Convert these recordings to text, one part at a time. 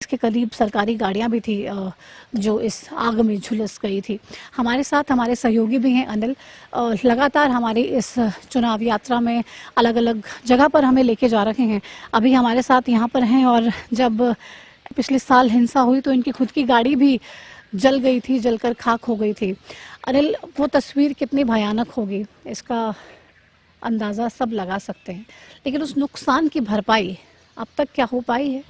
इसके करीब सरकारी गाड़ियां भी थी जो इस आग में झुलस गई थी। हमारे साथ हमारे सहयोगी भी हैं अनिल, लगातार हमारी इस चुनाव यात्रा में अलग अलग जगह पर हमें लेके जा रहे हैं। अभी हमारे साथ यहाँ पर हैं और जब पिछले साल हिंसा हुई तो इनकी खुद की गाड़ी भी जल गई थी, जलकर खाक हो गई थी। अनिल, वो तस्वीर कितनी भयानक होगी इसका अंदाज़ा सब लगा सकते हैं, लेकिन उस नुकसान की भरपाई अब तक क्या हो पाई है?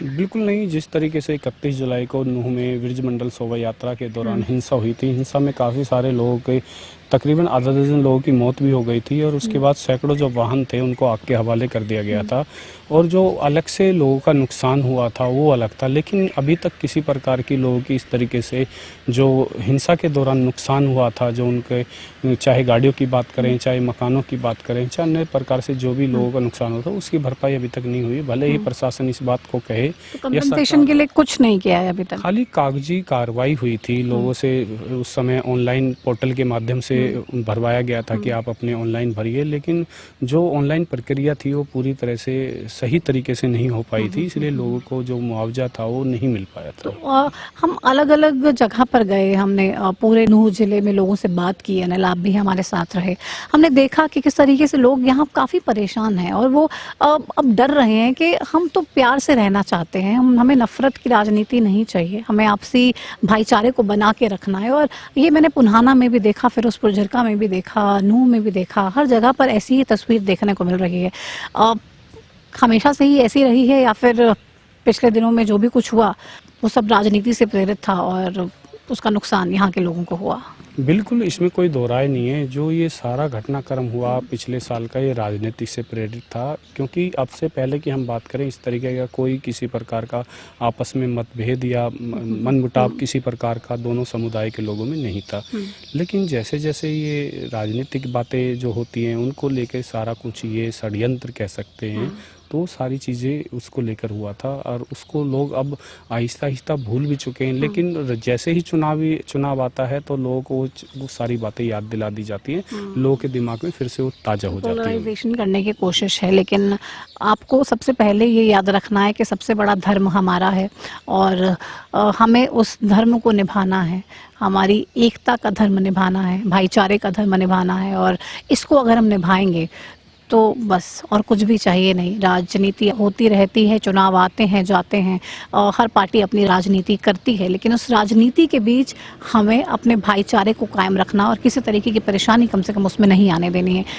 बिल्कुल नहीं। जिस तरीके से 31 जुलाई को नूह में ब्रिजमंडल शोभा यात्रा के दौरान हिंसा हुई थी, हिंसा में काफ़ी सारे लोगों के तकरीबन आधा दर्जन लोगों की मौत भी हो गई थी और उसके बाद सैकड़ों जो वाहन थे उनको आग के हवाले कर दिया गया था और जो अलग से लोगों का नुकसान हुआ था वो अलग था। लेकिन अभी तक किसी प्रकार की लोगों की इस तरीके से जो हिंसा के दौरान नुकसान हुआ था, जो उनके चाहे गाड़ियों की बात करें, चाहे मकानों की बात करें, चाहे अन्य प्रकार से जो भी लोगों का नुकसान हुआ था उसकी भरपाई अभी तक नहीं हुई। भले ही प्रशासन इस बात को कहे, तो कंपनसेशन के लिए कुछ नहीं किया है अभी तक। खाली कागजी कार्रवाई हुई थी। लोगों से उस समय ऑनलाइन पोर्टल के माध्यम से भरवाया गया था कि आप अपने ऑनलाइन भरिए, लेकिन जो ऑनलाइन प्रक्रिया थी वो पूरी तरह से सही तरीके से नहीं हो पाई थी, इसलिए लोगों को जो मुआवजा था वो नहीं मिल पाया था। तो हम अलग अलग जगह पर गए, हमने पूरे नूह जिले में लोगों से बात की। अनिल, आप भी हमारे साथ रहे। हमने देखा कि किस तरीके से लोग यहाँ काफ़ी परेशान हैं और वो अब डर रहे हैं कि हम तो प्यार से रहना चाहते हैं, हमें नफरत की राजनीति नहीं चाहिए, हमें आपसी भाईचारे को बना के रखना है। और ये मैंने पुन्हाना में भी देखा, फिरोजपुर झरका में भी देखा, नूह में भी देखा, हर जगह पर ऐसी ही तस्वीर देखने को मिल रही है। हमेशा से ही ऐसी रही है या फिर पिछले दिनों में जो भी कुछ हुआ वो सब राजनीति से प्रेरित था और उसका नुकसान यहाँ के लोगों को हुआ? बिल्कुल, इसमें कोई दो राय नहीं है। जो ये सारा घटनाक्रम हुआ पिछले साल का, ये राजनीति से प्रेरित था, क्योंकि अब से पहले की हम बात करें इस तरीके का कोई किसी प्रकार का आपस में मतभेद या मनमुटाव किसी प्रकार का दोनों समुदाय के लोगों में नहीं था। लेकिन जैसे जैसे ये राजनीतिक बातें जो होती हैं उनको लेकर सारा कुछ ये षड्यंत्र कह सकते हैं, तो सारी चीज़ें उसको लेकर हुआ था और उसको लोग अब आहिस्ता आहिस्ता भूल भी चुके हैं। लेकिन जैसे ही चुनाव आता है तो लोगों को वो सारी बातें याद दिला दी जाती हैं, लोगों के दिमाग में फिर से वो ताज़ा हो जाती है। पोलराइजेशन करने की कोशिश है, लेकिन आपको सबसे पहले ये याद रखना है कि सबसे बड़ा धर्म हमारा है और हमें उस धर्म को निभाना है, हमारी एकता का धर्म निभाना है, भाईचारे का धर्म निभाना है। और इसको अगर हम निभाएंगे तो बस और कुछ भी चाहिए नहीं। राजनीति होती रहती है, चुनाव आते हैं जाते हैं, हर पार्टी अपनी राजनीति करती है, लेकिन उस राजनीति के बीच हमें अपने भाईचारे को कायम रखना और किसी तरीके की परेशानी कम से कम उसमें नहीं आने देनी है।